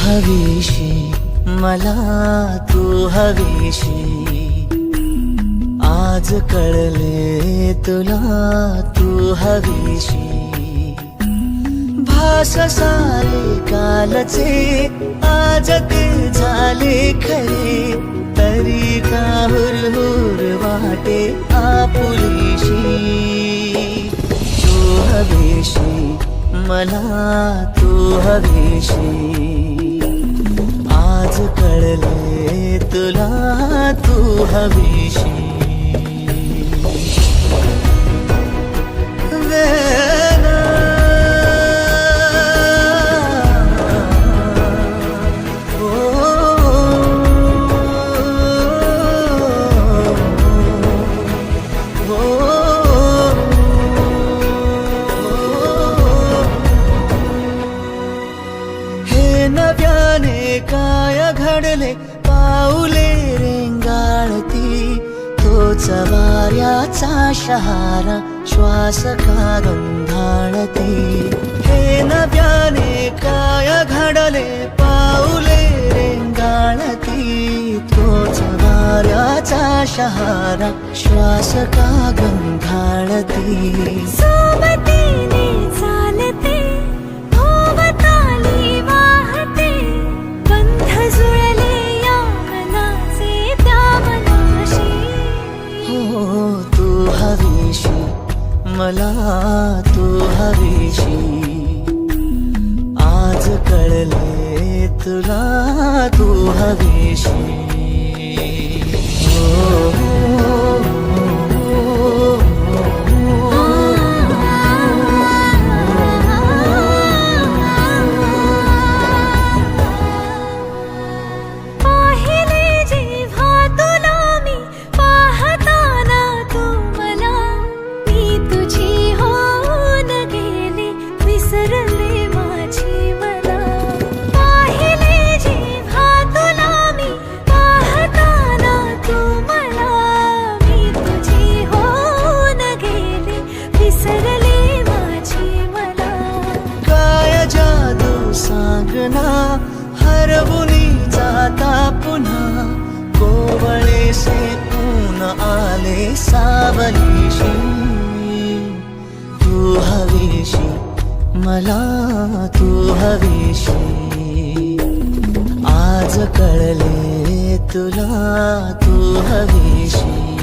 हवीशी मला तू हवीशी आज कळले तुला तू हवीशी भास सारे कालचे आज ते झाले खरे तरी का हुरहुर वाटे आपुलीशी तू हवीशी मला तू हवीशी आज कळले तुला तू हवीशी नव्याने काय घडले पाऊले रेंगाळती तोच वाऱ्याचा शहारा श्वास का गंधाळते हे नव्याने काय घडले पाऊले रेंगाळती तोच वाऱ्याचा शहारा श्वास का गंधाळते सोबतीने चालते भोवताली वाहते बंध जुळले या मनाचे त्या मनाशी हो तू हवीशी मला तू हवीशी आज कळले तुला तू हवीशी हरवुनी जाता पुन्हा कोवळे से ऊन आले सावलीशी तू हवीशी मला तू हवीशी आज कळले तुला तू हवीशी